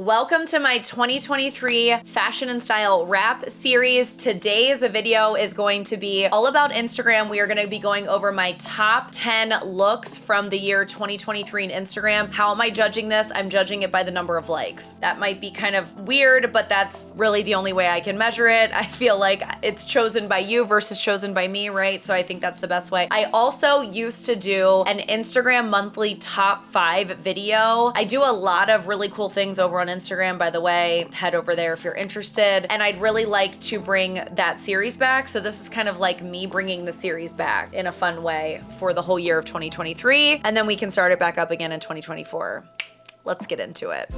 Welcome to my 2023 fashion and style wrap series. Today's video is going to be all about Instagram. We are going to be going over my top 10 looks from the year 2023 in Instagram. How am I judging this? I'm judging it by the number of likes. That might be kind of weird, but that's really the only way I can measure it. I feel like it's chosen by you versus chosen by me, right? So I think that's the best way. I also used to do an Instagram monthly top 5 video. I do a lot of really cool things over on Instagram, by the way. Head over there if you're interested. And I'd really like to bring that series back. So this is kind of like me bringing the series back in a fun way for the whole year of 2023. And then we can start it back up again in 2024. Let's get into it.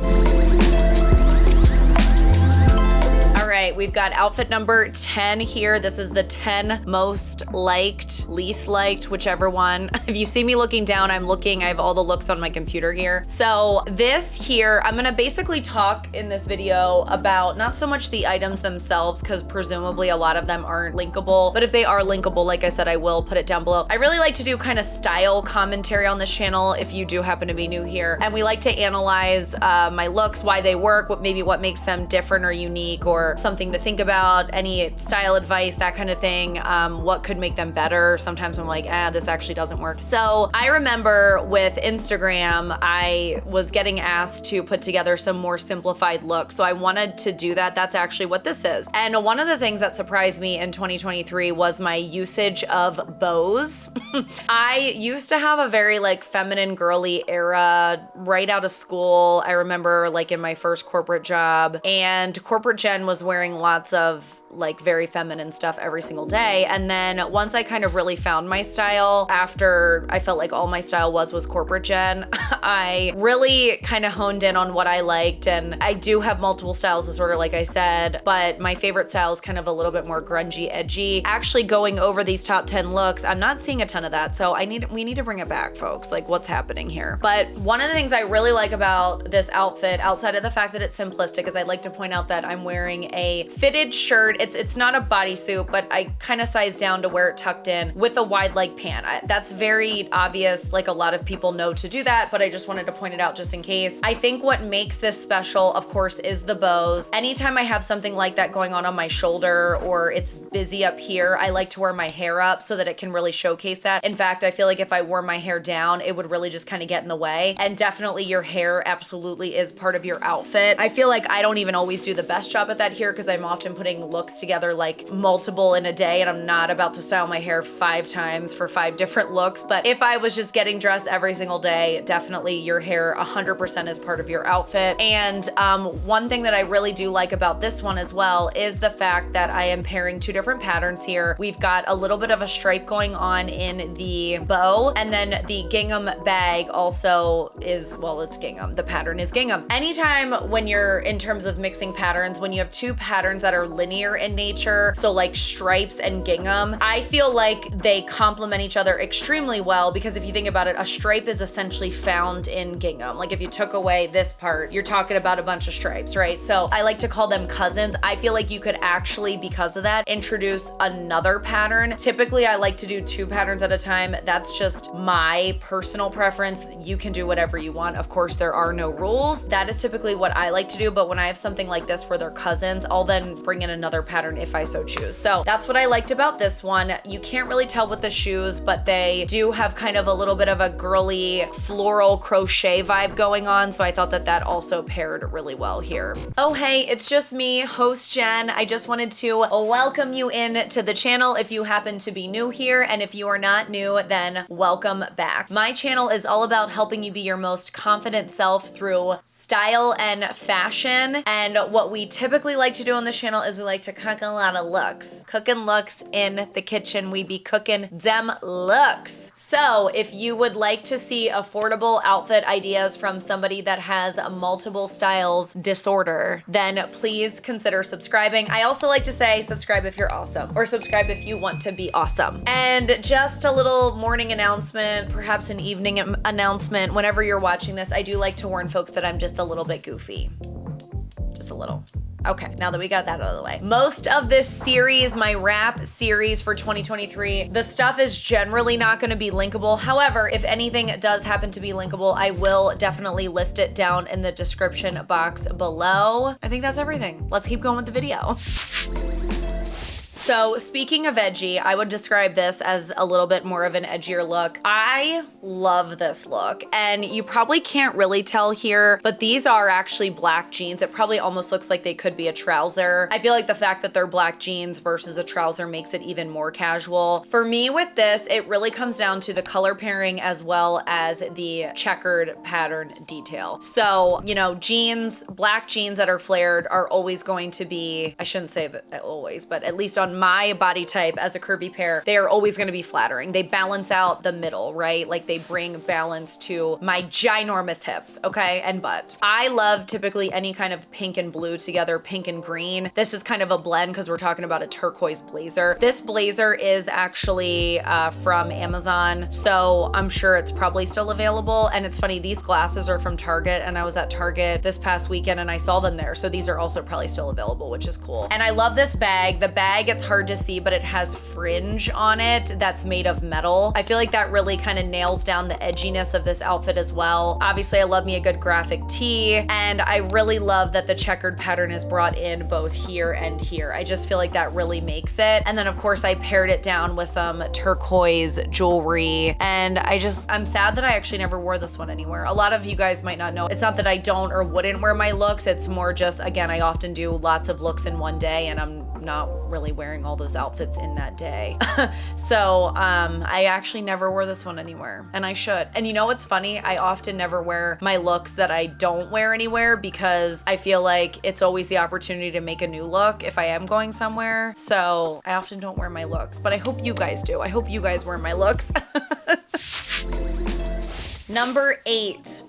All right, we've got outfit number 10 here. This is the 10 most liked, least liked, whichever one. If you see me looking down, I have all the looks on my computer here. So this here, I'm gonna basically talk in this video about not so much the items themselves, because presumably a lot of them aren't linkable, but if they are linkable, like I said, I will put it down below. I really like to do kind of style commentary on this channel if you do happen to be new here. And we like to analyze my looks, why they work, what makes them different or unique, or something to think about, any style advice, that kind of thing, what could make them better. Sometimes I'm like, this actually doesn't work. So I remember with Instagram, I was getting asked to put together some more simplified looks. So I wanted to do that. That's actually what this is. And one of the things that surprised me in 2023 was my usage of bows. I used to have a very like feminine girly era right out of school. I remember like in my first corporate job, and corporate Jen was wearing lots of like very feminine stuff every single day. And then once I kind of really found my style, after I felt like all my style was corporate Jen, I really kind of honed in on what I liked. And I do have multiple styles disorder, like I said, but my favorite style is kind of a little bit more grungy, edgy. Actually going over these top 10 looks, I'm not seeing a ton of that. So we need to bring it back, folks. Like, what's happening here? But one of the things I really like about this outfit, outside of the fact that it's simplistic, is I'd like to point out that I'm wearing a fitted shirt. It's not a bodysuit, but I kind of sized down to wear it tucked in with a wide leg pant. That's very obvious, like a lot of people know to do that, but I just wanted to point it out just in case. I think what makes this special, of course, is the bows. Anytime I have something like that going on my shoulder, or it's busy up here, I like to wear my hair up so that it can really showcase that. In fact, I feel like if I wore my hair down, it would really just kind of get in the way. And definitely your hair absolutely is part of your outfit. I feel like I don't even always do the best job at that here, because I'm often putting looks together like multiple in a day, and I'm not about to style my hair 5 times for 5 different looks. But if I was just getting dressed every single day, definitely your hair 100% is part of your outfit. And one thing that I really do like about this one as well is the fact that I am pairing 2 different patterns here. We've got a little bit of a stripe going on in the bow, and then the gingham bag also is, well, it's gingham. The pattern is gingham. Anytime when you're in terms of mixing patterns, when you have 2 patterns that are linear in nature, so like stripes and gingham, I feel like they complement each other extremely well, because if you think about it, a stripe is essentially found in gingham. Like if you took away this part, you're talking about a bunch of stripes, right? So I like to call them cousins. I feel like you could actually, because of that, introduce another pattern. Typically, I like to do 2 patterns at a time. That's just my personal preference. You can do whatever you want. Of course, there are no rules. That is typically what I like to do. But when I have something like this where they're cousins, I'll then bring in another pattern if I so choose. So that's what I liked about this one. You can't really tell with the shoes, but they do have kind of a little bit of a girly floral crochet vibe going on. So I thought that that also paired really well here. Oh, hey, it's just me, host Jen. I just wanted to welcome you in to the channel if you happen to be new here. And if you are not new, then welcome back. My channel is all about helping you be your most confident self through style and fashion. And what we typically like to do on this channel is we like to cook a lot of looks. Cooking looks in the kitchen. We be cooking them looks. So if you would like to see affordable outfit ideas from somebody that has multiple styles disorder, then please consider subscribing. I also like to say subscribe if you're awesome, or subscribe if you want to be awesome. And just a little morning announcement, perhaps an evening announcement. Whenever you're watching this, I do like to warn folks that I'm just a little bit goofy. Just a little. Okay, now that we got that out of the way. Most of this series, my wrap series for 2023, the stuff is generally not gonna be linkable. However, if anything does happen to be linkable, I will definitely list it down in the description box below. I think that's everything. Let's keep going with the video. So speaking of edgy, I would describe this as a little bit more of an edgier look. I love this look, and you probably can't really tell here, but these are actually black jeans. It probably almost looks like they could be a trouser. I feel like the fact that they're black jeans versus a trouser makes it even more casual. For me with this, it really comes down to the color pairing as well as the checkered pattern detail. So, you know, jeans, black jeans that are flared are always going to be, I shouldn't say that always, but at least on my body type as a curvy pair, they are always gonna be flattering. They balance out the middle, right? Like they bring balance to my ginormous hips, okay, and butt. I love typically any kind of pink and blue together, pink and green. This is kind of a blend because we're talking about a turquoise blazer. This blazer is actually from Amazon, so I'm sure it's probably still available. And it's funny, these glasses are from Target, and I was at Target this past weekend and I saw them there. So these are also probably still available, which is cool. And I love this bag. The bag, it's hard to see, but it has fringe on it that's made of metal. I feel like that really kind of nails down the edginess of this outfit as well. Obviously, I love me a good graphic tee, and I really love that the checkered pattern is brought in both here and here. I just feel like that really makes it. And then of course I paired it down with some turquoise jewelry, and I'm sad that I actually never wore this one anywhere. A lot of you guys might not know. It's not that I don't or wouldn't wear my looks. It's more just, again, I often do lots of looks in one day, and I'm not really wearing all those outfits in that day. So I actually never wore this one anywhere, and I should. And you know what's funny? I often never wear my looks that I don't wear anywhere because I feel like it's always the opportunity to make a new look if I am going somewhere. So I often don't wear my looks, but I hope you guys do. I hope you guys wear my looks. Number eight.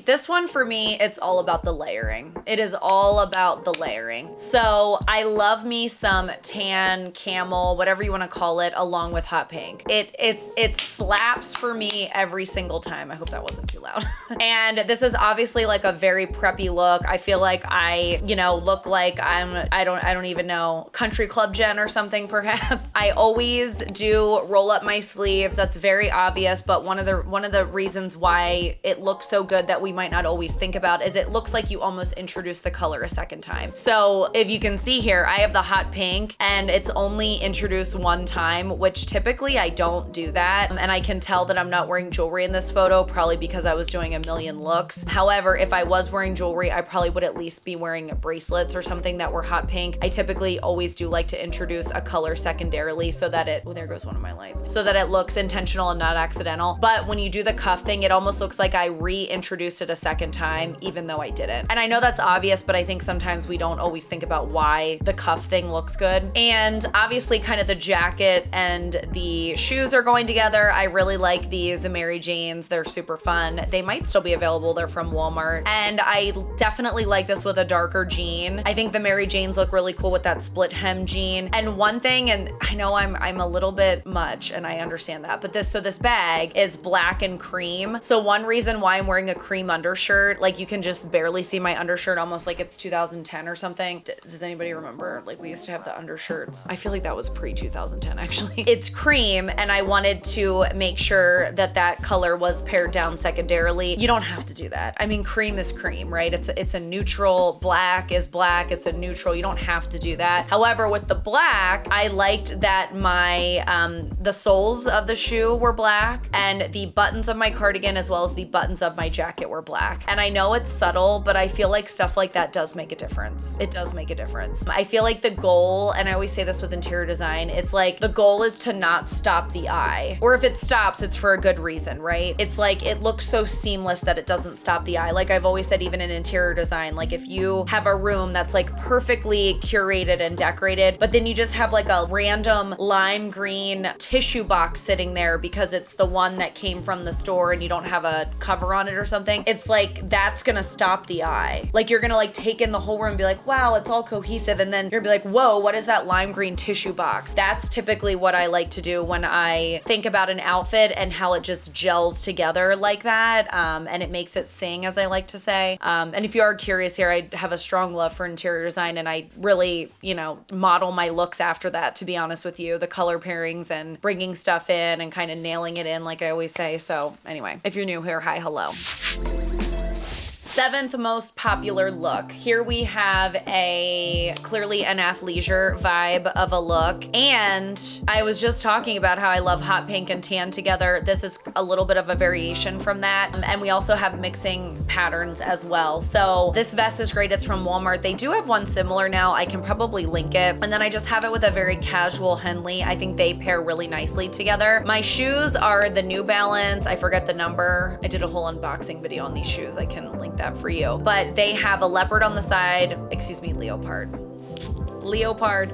This one for me, it's all about the layering. It is all about the layering. So I love me some tan, camel, whatever you want to call it, along with hot pink. It slaps for me every single time. I hope that wasn't too loud. And this is obviously like a very preppy look. I feel like I, you know, look like I don't even know, country club Jen or something perhaps. I always do roll up my sleeves. That's very obvious, but one of the reasons why it looks so good that we might not always think about is it looks like you almost introduced the color a second time. So if you can see here, I have the hot pink and it's only introduced one time, which typically I don't do that. And I can tell that I'm not wearing jewelry in this photo, probably because I was doing a million looks. However, if I was wearing jewelry, I probably would at least be wearing bracelets or something that were hot pink. I typically always do like to introduce a color secondarily so that it, oh, there goes one of my lights, so that it looks intentional and not accidental. But when you do the cuff thing, it almost looks like I reintroduced it a second time, even though I didn't. And I know that's obvious, but I think sometimes we don't always think about why the cuff thing looks good. And obviously kind of the jacket and the shoes are going together. I really like these Mary Janes. They're super fun. They might still be available. They're from Walmart. And I definitely like this with a darker jean. I think the Mary Janes look really cool with that split hem jean. And one thing, and I know I'm a little bit much and I understand that, but this bag is black and cream. So one reason why I'm wearing a cream undershirt, like you can just barely see my undershirt, almost like it's 2010 or something. Does anybody remember? Like we used to have the undershirts. I feel like that was pre-2010 actually. It's cream, and I wanted to make sure that that color was pared down secondarily. You don't have to do that. I mean, cream is cream, right? It's a neutral. Black is black. It's a neutral. You don't have to do that. However, with the black, I liked that my the soles of the shoe were black, and the buttons of my cardigan as well as the buttons of my jacket were black. And I know it's subtle, but I feel like stuff like that does make a difference. It does make a difference. I feel like the goal, and I always say this with interior design, it's like the goal is to not stop the eye. Or if it stops, it's for a good reason, right? It's like it looks so seamless that it doesn't stop the eye. Like I've always said, even in interior design, like if you have a room that's like perfectly curated and decorated, but then you just have like a random lime green tissue box sitting there because it's the one that came from the store store and you don't have a cover on it or something, it's like that's gonna stop the eye. Like you're gonna like take in the whole room and be like, wow, it's all cohesive, and then you're gonna be like, whoa, what is that lime green tissue box? That's typically what I like to do when I think about an outfit and how it just gels together like that, and it makes it sing, as I like to say. And if you are curious here, I have a strong love for interior design, and I really, you know, model my looks after that, to be honest with you. The color pairings and bringing stuff in and kind of nailing it in, like I always say. So anyway, if you're new here, hi, hello. 7th most popular look. Here we have clearly an athleisure vibe of a look. And I was just talking about how I love hot pink and tan together. This is a little bit of a variation from that. And we also have mixing patterns as well. So this vest is great. It's from Walmart. They do have one similar now. I can probably link it. And then I just have it with a very casual Henley. I think they pair really nicely together. My shoes are the New Balance. I forget the number. I did a whole unboxing video on these shoes. I can link that for you. But they have a leopard on the side, excuse me, leopard.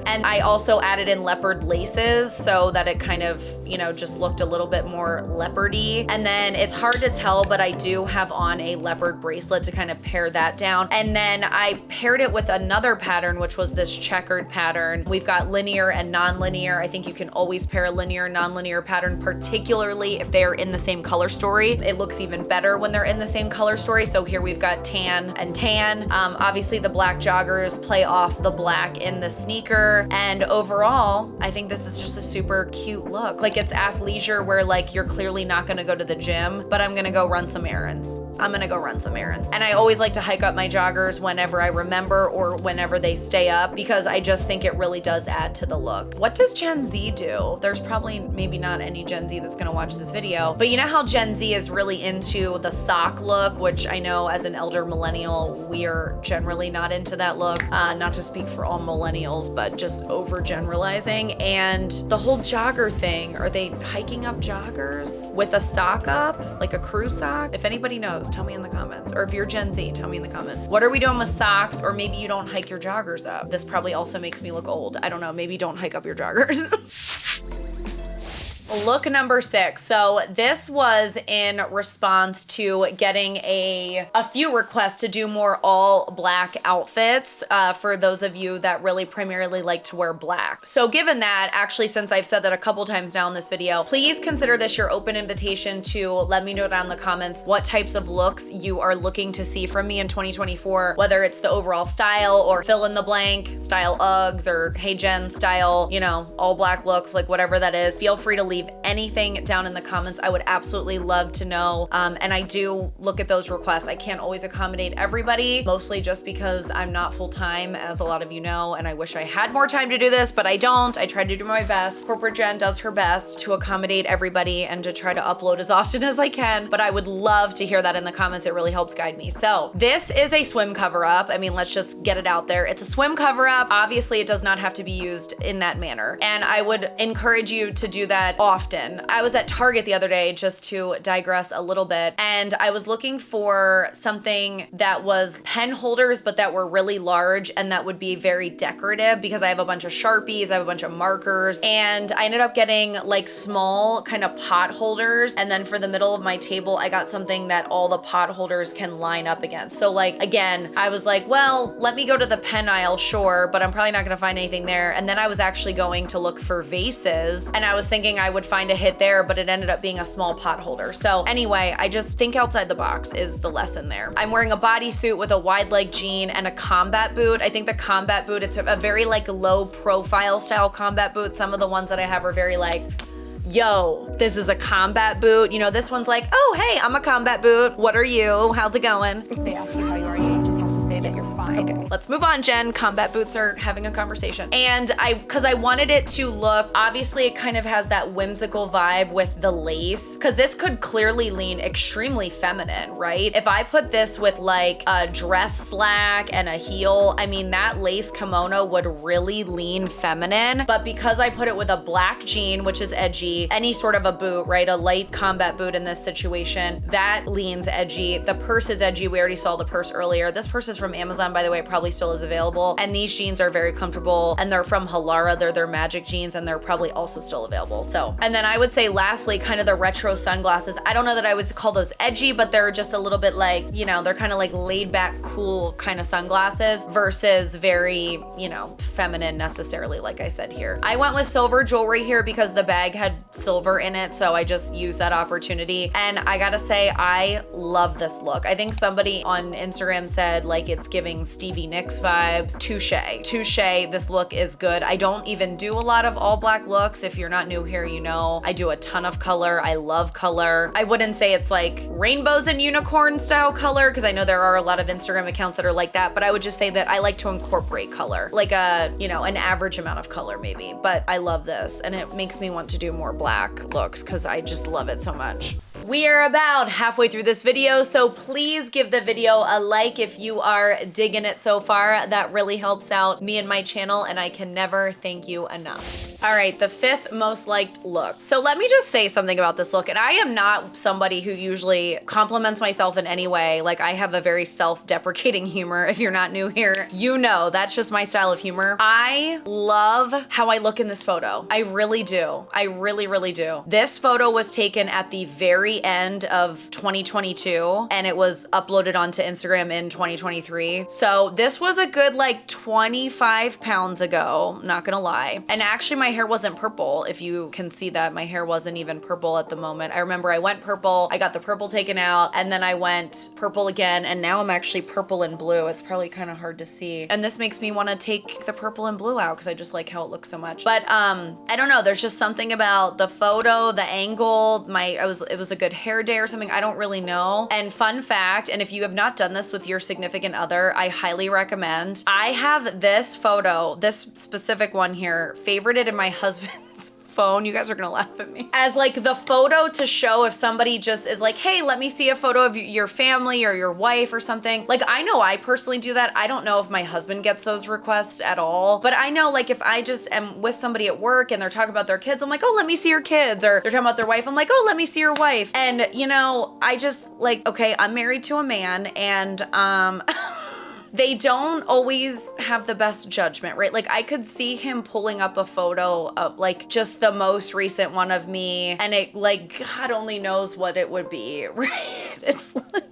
And I also added in leopard laces so that it kind of, you know, just looked a little bit more leopardy. And then it's hard to tell, but I do have on a leopard bracelet to kind of pair that down. And then I paired it with another pattern, which was this checkered pattern. We've got linear and non-linear. I think you can always pair a linear and non-linear pattern, particularly if they are in the same color story. It looks even better when they're in the same color story. So here we've got tan and tan. Obviously the black joggers play off the black in the sneaker, and overall I think this is just a super cute look. Like it's athleisure where like you're clearly not gonna go to the gym, but I'm gonna go run some errands. And I always like to hike up my joggers whenever I remember or whenever they stay up, because I just think it really does add to the look. What does Gen Z do? There's probably maybe not any Gen Z that's gonna watch this video, but you know how Gen Z is really into the sock look, which I know as an elder millennial, we are generally not into that look. Not to speak for all millennials, but just overgeneralizing. And the whole jogger thing, are they hiking up joggers with a sock up, like a crew sock? If anybody knows, tell me in the comments. Or if you're Gen Z, tell me in the comments. What are we doing with socks? Or maybe you don't hike your joggers up. This probably also makes me look old. I don't know, maybe don't hike up your joggers. Look number 6. So this was in response to getting a few requests to do more all black outfits for those of you that really primarily like to wear black. So given that, actually, since I've said that a couple times now in this video, please consider this your open invitation to let me know down in the comments what types of looks you are looking to see from me in 2024, whether it's the overall style or fill in the blank, style Uggs or Hey Jen style, you know, all black looks, like whatever that is. Feel free to leave anything down in the comments. I would absolutely love to know. And I do look at those requests. I can't always accommodate everybody, mostly just because I'm not full-time, as a lot of you know, and I wish I had more time to do this, but I don't. I try to do my best. Corporate Jen does her best to accommodate everybody and to try to upload as often as I can, but I would love to hear that in the comments. It really helps guide me. So this is a swim cover-up. I mean, let's just get it out there. It's a swim cover-up. Obviously, it does not have to be used in that manner, and I would encourage you to do that often. I was at Target the other day, just to digress a little bit, and I was looking for something that was pen holders, but that were really large and that would be very decorative, because I have a bunch of Sharpies, I have a bunch of markers, and I ended up getting like small kind of pot holders. And then for the middle of my table, I got something that all the pot holders can line up against. So like, again, I was like, well, let me go to the pen aisle, sure, but I'm probably not gonna find anything there. And then I was actually going to look for vases, and I was thinking I would find a hit there, but it ended up being a small pot holder. So anyway, I just think outside the box is the lesson there. I'm wearing a bodysuit with a wide leg jean and a combat boot. I think the combat boot, it's a very like low profile style combat boot. Some of the ones that I have are very like, yo, this is a combat boot. You know, this one's like, oh, hey, I'm a combat boot. What are you? How's it going? They ask you how you are, you just have to say that you're fine. Okay, let's move on, Jen. Combat boots are having a conversation. And because I wanted it to look, obviously it kind of has that whimsical vibe with the lace, because this could clearly lean extremely feminine, right? If I put this with like a dress slack and a heel, I mean, that lace kimono would really lean feminine. But because I put it with a black jean, which is edgy, any sort of a boot, right? A light combat boot in this situation, that leans edgy. The purse is edgy. We already saw the purse earlier. This purse is from Amazon, by the way, it probably still is available. And these jeans are very comfortable, and they're from Halara. They're their Magic jeans, and they're probably also still available. So, and then I would say lastly, kind of the retro sunglasses. I don't know that I would call those edgy, but they're just a little bit like, you know, they're kind of like laid back, cool kind of sunglasses versus very, you know, feminine necessarily, like I said here. I went with silver jewelry here because the bag had silver in it, so I just used that opportunity. And I gotta say, I love this look. I think somebody on Instagram said like it's giving Stevie Nicks vibes. Touche, this look is good. I don't even do a lot of all black looks. If you're not new here, you know, I do a ton of color. I love color. I wouldn't say it's like rainbows and unicorn style color, because I know there are a lot of Instagram accounts that are like that, but I would just say that I like to incorporate color, like a, you know, an average amount of color maybe. But I love this, and it makes me want to do more black looks because I just love it so much. We are about halfway through this video, so please give the video a like if you are digging it so far. That really helps out me and my channel, and I can never thank you enough. All right, the 5th most liked look. So let me just say something about this look, and I am not somebody who usually compliments myself in any way. Like, I have a very self-deprecating humor. If you're not new here, you know that's just my style of humor. I love how I look in this photo. I really do. I really, really do. This photo was taken at the very end of 2022, and it was uploaded onto Instagram in 2023. So this was a good like 25 pounds ago, not gonna lie. And actually my hair wasn't purple. If you can see that, my hair wasn't even purple at the moment. I remember I went purple, I got the purple taken out, and then I went purple again, and now I'm actually purple and blue. It's probably kind of hard to see. And this makes me want to take the purple and blue out because I just like how it looks so much. But I don't know, there's just something about the photo, the angle, it was a good hair day or something, I don't really know. And fun fact, and if you have not done this with your significant other, I highly recommend. I have this photo, this specific one here, favorited in my husband's phone. You guys are gonna laugh at me. As like the photo to show if somebody just is like, hey, let me see a photo of your family or your wife or something. Like, I know I personally do that. I don't know if my husband gets those requests at all, but I know like if I just am with somebody at work and they're talking about their kids, I'm like, oh, let me see your kids. Or they're talking about their wife, I'm like, oh, let me see your wife. And you know, I just like, okay, I'm married to a man, and they don't always have the best judgment, right? Like, I could see him pulling up a photo of like just the most recent one of me, and it like, God only knows what it would be, right? It's like,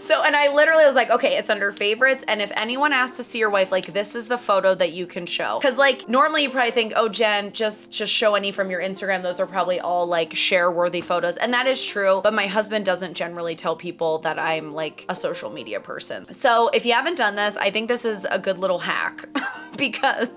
so, and I literally was like, okay, it's under favorites, and if anyone asks to see your wife, like, this is the photo that you can show. Cause like, normally you probably think, oh, Jen, just show any from your Instagram. Those are probably all like share-worthy photos, and that is true, but my husband doesn't generally tell people that I'm like a social media person. So if you haven't done this, I think this is a good little hack because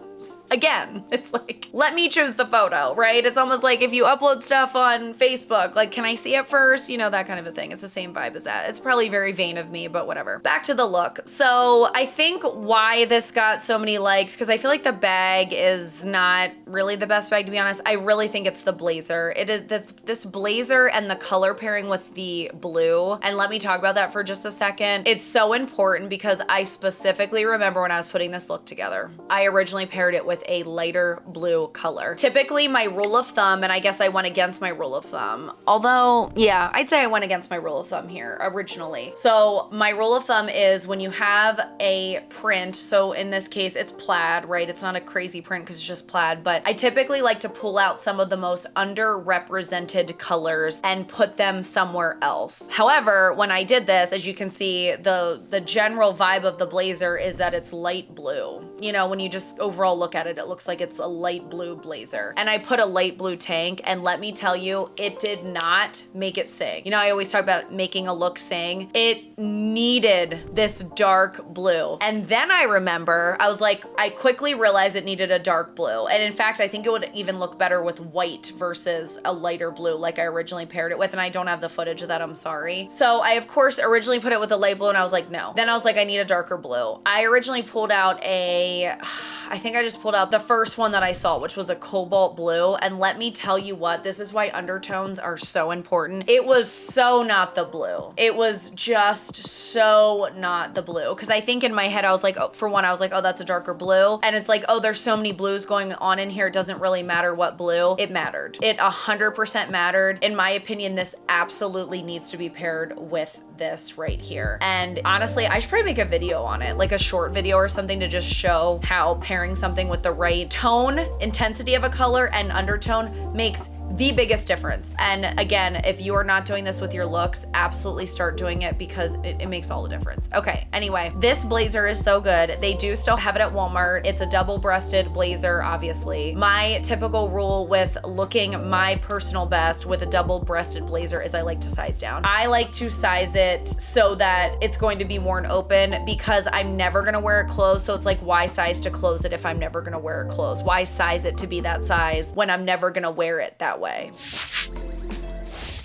again, it's like, let me choose the photo, right? It's almost like if you upload stuff on Facebook, like, can I see it first? You know, that kind of a thing. It's the same vibe as that. It's probably very vain of me, but whatever. Back to the look. So I think why this got so many likes, because I feel like the bag is not really the best bag, to be honest. I really think it's the blazer. It is this blazer and the color pairing with the blue. And let me talk about that for just a second. It's so important because I specifically remember when I was putting this look together, I originally paired it with a lighter blue color. Typically my rule of thumb, and I guess I went against my rule of thumb, although yeah, I'd say I went against my rule of thumb here originally. So my rule of thumb is when you have a print, so in this case it's plaid, right? It's not a crazy print because it's just plaid, but I typically like to pull out some of the most underrepresented colors and put them somewhere else. However, when I did this, as you can see, the general vibe of the blazer is that it's light blue. You know, when you just overall look at it, it looks like it's a light blue blazer. And I put a light blue tank, and let me tell you, it did not make it sing. You know, I always talk about making a look sing. It needed this dark blue. And then I remember, I was like, I quickly realized it needed a dark blue. And in fact, I think it would even look better with white versus a lighter blue like I originally paired it with, and I don't have the footage of that, I'm sorry. So I, of course, originally put it with a light blue, and I was like, no. Then I was like, I need a darker blue. I originally pulled out I think I I just pulled out the first one that I saw, which was a cobalt blue. And let me tell you what, this is why undertones are so important. It was so not the blue. It was just so not the blue. Cause I think in my head, I was like, oh, for one, I was like, oh, that's a darker blue. And it's like, oh, there's so many blues going on in here. It doesn't really matter what blue. It mattered. It 100% mattered. In my opinion, this absolutely needs to be paired with this right here. And honestly, I should probably make a video on it, like a short video or something, to just show how pairing something with the right tone, intensity of a color and undertone makes the biggest difference. And again, if you are not doing this with your looks, absolutely start doing it, because it makes all the difference. Okay, anyway, this blazer is so good. They do still have it at Walmart. It's a double-breasted blazer, obviously. My typical rule with looking my personal best with a double-breasted blazer is I like to size down. I like to size it so that it's going to be worn open, because I'm never gonna wear it closed. So it's like, why size to close it if I'm never gonna wear it closed? Why size it to be that size when I'm never gonna wear it that way?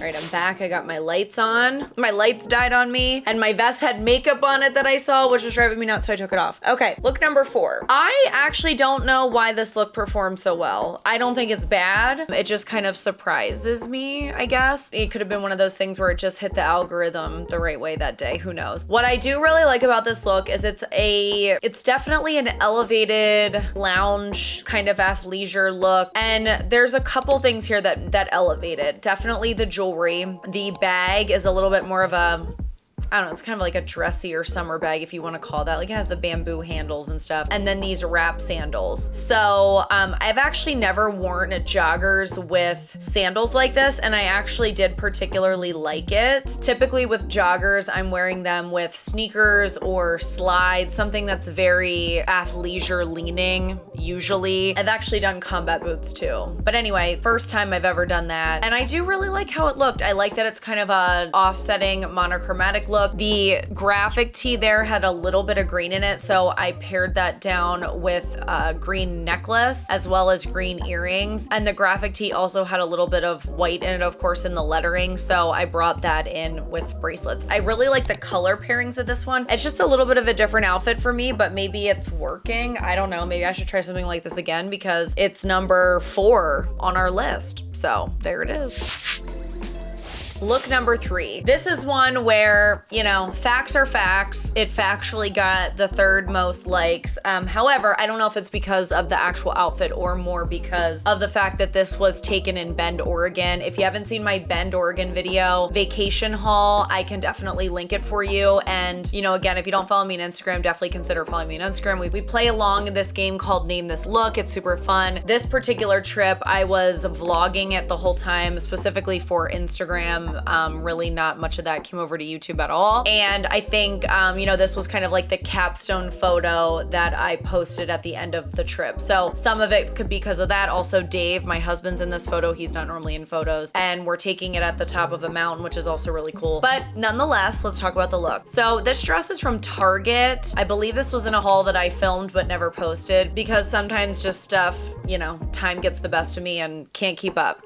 All right, I'm back. I got my lights on. My lights died on me, and my vest had makeup on it that I saw, which was driving me nuts, so I took it off. Okay, look number 4. I actually don't know why this look performed so well. I don't think it's bad. It just kind of surprises me, I guess. It could have been one of those things where it just hit the algorithm the right way that day. Who knows? What I do really like about this look is it's definitely an elevated lounge kind of athleisure look. And there's a couple things here that elevate it. Definitely the jewelry. The bag is a little bit more of a, I don't know, it's kind of like a dressy or summer bag, if you want to call that. Like, it has the bamboo handles and stuff. And then these wrap sandals. So I've actually never worn joggers with sandals like this, and I actually did particularly like it. Typically with joggers, I'm wearing them with sneakers or slides, something that's very athleisure leaning, usually. I've actually done combat boots too. But anyway, first time I've ever done that. And I do really like how it looked. I like that it's kind of a offsetting monochromatic look. The graphic tee there had a little bit of green in it, so I paired that down with a green necklace as well as green earrings. And the graphic tee also had a little bit of white in it, of course, in the lettering, so I brought that in with bracelets. I really like the color pairings of this one. It's just a little bit of a different outfit for me, but maybe it's working. I don't know. Maybe I should try something like this again, because it's number 4 on our list. So there it is. Look number 3. This is one where, you know, facts are facts. It factually got the 3rd most likes. However, I don't know if it's because of the actual outfit or more because of the fact that this was taken in Bend, Oregon. If you haven't seen my Bend, Oregon video, vacation haul, I can definitely link it for you. And, you know, again, if you don't follow me on Instagram, definitely consider following me on Instagram. We play along in this game called Name This Look. It's super fun. This particular trip, I was vlogging it the whole time, specifically for Instagram. Really not much of that came over to YouTube at all. And I think, you know, this was kind of like the capstone photo that I posted at the end of the trip. So some of it could be because of that. Also, Dave, my husband's in this photo. He's not normally in photos. And we're taking it at the top of a mountain, which is also really cool. But nonetheless, let's talk about the look. So this dress is from Target. I believe this was in a haul that I filmed but never posted, because sometimes just stuff, you know, time gets the best of me and can't keep up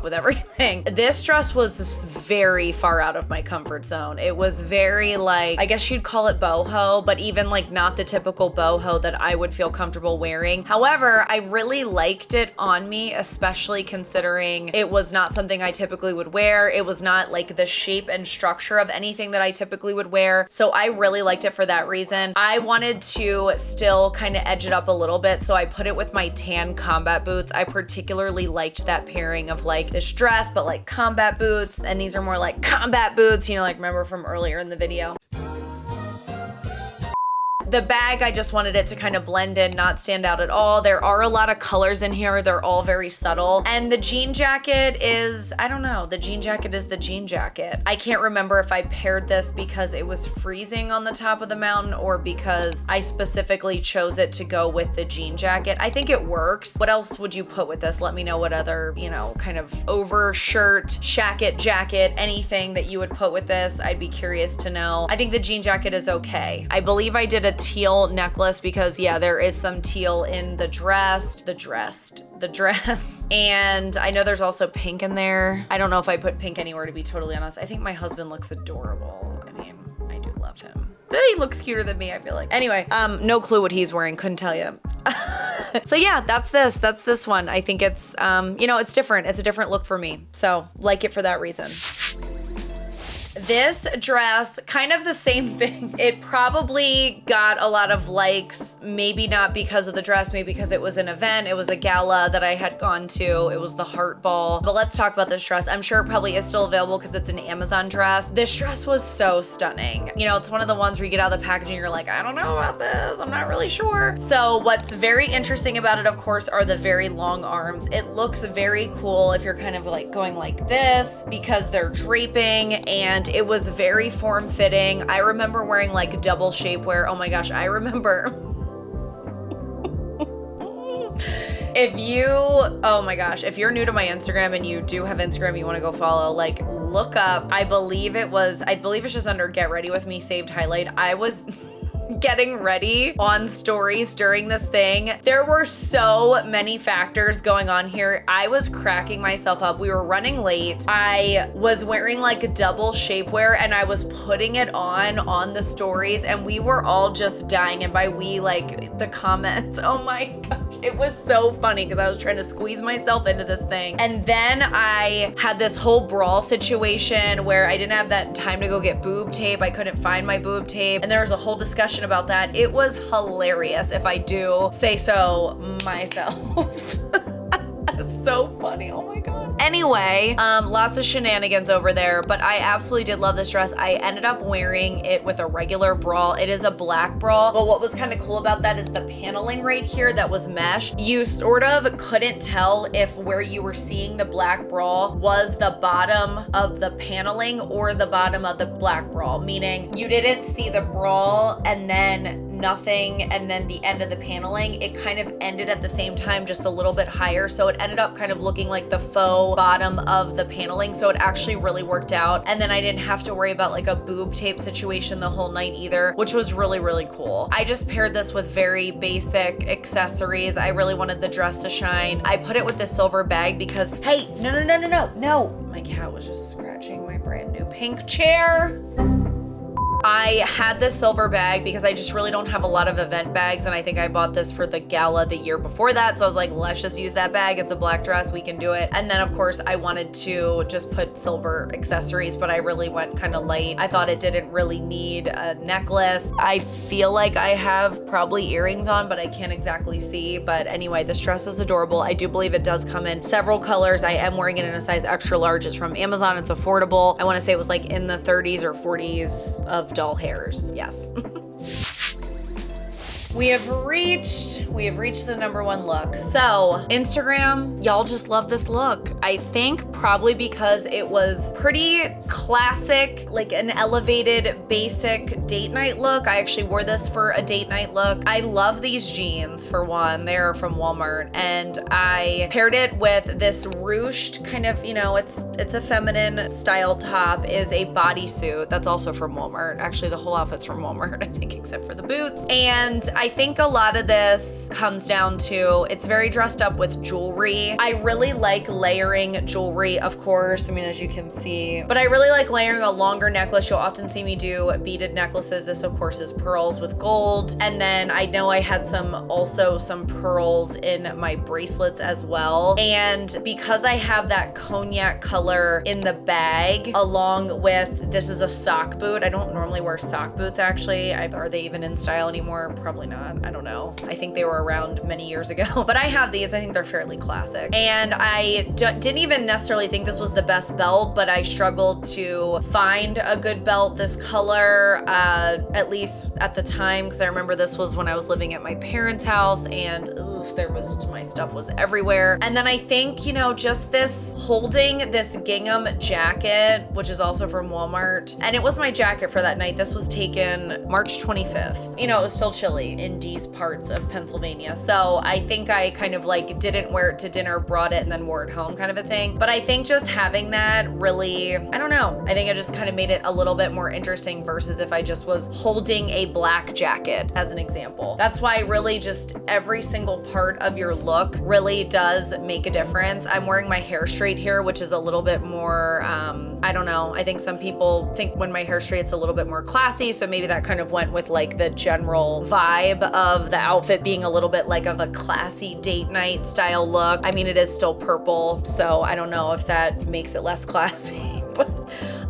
with everything. This dress was very far out of my comfort zone. It was very, like, I guess you'd call it boho, but even like not the typical boho that I would feel comfortable wearing. However, I really liked it on me, especially considering it was not something I typically would wear. It was not like the shape and structure of anything that I typically would wear. So I really liked it for that reason. I wanted to still kind of edge it up a little bit, so I put it with my tan combat boots. I particularly liked that pairing of like this dress, but like combat boots, and these are more like combat boots, you know, like remember from earlier in the video. The bag, I just wanted it to kind of blend in, not stand out at all. There are a lot of colors in here. They're all very subtle. And the jean jacket is, I don't know, the jean jacket is the jean jacket. I can't remember if I paired this because it was freezing on the top of the mountain or because I specifically chose it to go with the jean jacket. I think it works. What else would you put with this? Let me know what other, you know, kind of over shirt, shacket, jacket, anything that you would put with this. I'd be curious to know. I think the jean jacket is okay. I believe I did a teal necklace because, yeah, there is some teal in the dress. And I know there's also pink in there. I don't know if I put pink anywhere, to be totally honest. I think my husband looks adorable. I mean, I do love him. He looks cuter than me, I feel like. Anyway, no clue what he's wearing, couldn't tell you. So yeah, that's this one. I think it's, you know, it's different. It's a different look for me. So like it for that reason. This dress, kind of the same thing. It probably got a lot of likes, maybe not because of the dress, maybe because it was an event. It was a gala that I had gone to. It was the Heart Ball. But let's talk about this dress. I'm sure it probably is still available because it's an Amazon dress. This dress was so stunning. You know, it's one of the ones where you get out of the packaging and you're like, I don't know about this. I'm not really sure. So what's very interesting about it, of course, are the very long arms. It looks very cool if you're kind of like going like this because they're draping, and it was very form-fitting. I remember wearing like double shapewear. Oh my gosh, I remember. Oh my gosh, if you're new to my Instagram and you do have Instagram you wanna go follow, like look up, I believe it's just under Get Ready With Me saved highlight. I was getting ready on stories during this thing. There were so many factors going on here. I was cracking myself up. We were running late. I was wearing like double shapewear and I was putting it on the stories, and we were all just dying. And by we, like the comments, oh my gosh. It was so funny because I was trying to squeeze myself into this thing. And then I had this whole brawl situation where I didn't have that time to go get boob tape. I couldn't find my boob tape. And there was a whole discussion about that. It was hilarious, if I do say so myself. So funny, oh my god. Anyway, lots of shenanigans over there, but I absolutely did love this dress. I ended up wearing it with a regular bra. It is a black bra, but what was kind of cool about that is the paneling right here that was mesh. You sort of couldn't tell if where you were seeing the black bra was the bottom of the paneling or the bottom of the black bra, meaning you didn't see the bra and then nothing and then the end of the paneling. It kind of ended at the same time, just a little bit higher, so it ended up kind of looking like the faux bottom of the paneling, so it actually really worked out. And then I didn't have to worry about like a boob tape situation the whole night either, which was really, really cool. I just paired this with very basic accessories. I really wanted the dress to shine. I put it with this silver bag because, hey, no. My cat was just scratching my brand new pink chair. I had this silver bag because I just really don't have a lot of event bags, and I think I bought this for the gala the year before that, so I was like, let's just use that bag. It's a black dress, we can do it. And then of course I wanted to just put silver accessories, but I really went kind of light. I thought it didn't really need a necklace. I feel like I have probably earrings on, but I can't exactly see. But anyway, this dress is adorable. I do believe it does come in several colors. I am wearing it in a size extra large. It's from Amazon. It's affordable. I want to say it was like in the 30s or 40s of doll hairs. Yes. We have reached the number one look. So Instagram, y'all just love this look. I think probably because it was pretty classic, like an elevated basic date night look. I actually wore this for a date night look. I love these jeans for one. They're from Walmart, and I paired it with this ruched kind of, you know, it's a feminine style top, is a bodysuit. That's also from Walmart. Actually, the whole outfit's from Walmart, I think, except for the boots. And I think a lot of this comes down to, it's very dressed up with jewelry. I really like layering jewelry, of course, I mean, as you can see, but I really like layering a longer necklace. You'll often see me do beaded necklaces. This, of course, is pearls with gold. And then I know I had also some pearls in my bracelets as well. And because I have that cognac color in the bag, along with, this is a sock boot. I don't normally wear sock boots, actually. Are they even in style anymore? Probably not. I don't know. I think they were around many years ago, but I have these. I think they're fairly classic. And I didn't even necessarily think this was the best belt, but I struggled to find a good belt this color, at least at the time, because I remember this was when I was living at my parents' house, and my stuff was everywhere. And then I think, you know, just this holding this gingham jacket, which is also from Walmart, and it was my jacket for that night. This was taken March 25th. You know, it was still chilly in these parts of Pennsylvania. So I think I kind of like didn't wear it to dinner, brought it, and then wore it home kind of a thing. But I think just having that really, I don't know. I think it just kind of made it a little bit more interesting versus if I just was holding a black jacket as an example. That's why really just every single part of your look really does make a difference. I'm wearing my hair straight here, which is a little bit more, I don't know. I think some people think when my hair straight's a little bit more classy, so maybe that kind of went with like the general vibe of the outfit being a little bit like of a classy date night style look. I mean, it is still purple, so I don't know if that makes it less classy, but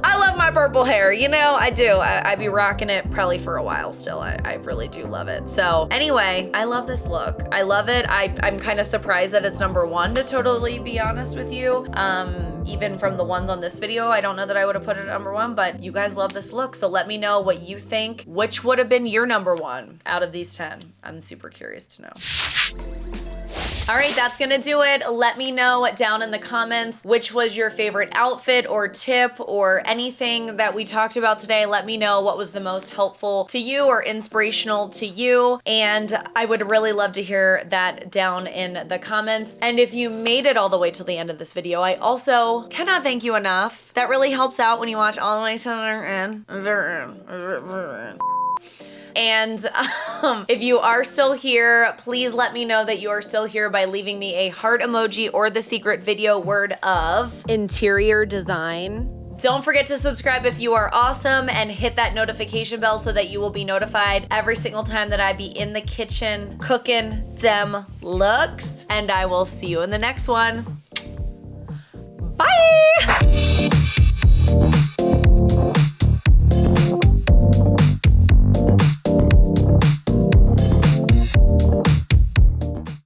I love my purple hair, you know, I do. I'd be rocking it probably for a while still. I really do love it. So anyway, I love this look. I love it. I'm kind of surprised that it's number one, to totally be honest with you. Even from the ones on this video, I don't know that I would have put it at number one, but you guys love this look. So let me know what you think. Which would have been your number one out of these 10? I'm super curious to know. All right, that's gonna do it. Let me know down in the comments which was your favorite outfit or tip or anything that we talked about today. Let me know what was the most helpful to you or inspirational to you. And I would really love to hear that down in the comments. And if you made it all the way till the end of this video, I also cannot thank you enough. That really helps out when you watch all the way to the end. And if you are still here, please let me know that you are still here by leaving me a heart emoji or the secret video word of interior design. Don't forget to subscribe if you are awesome and hit that notification bell so that you will be notified every single time that I be in the kitchen cooking them looks. And I will see you in the next one. Bye!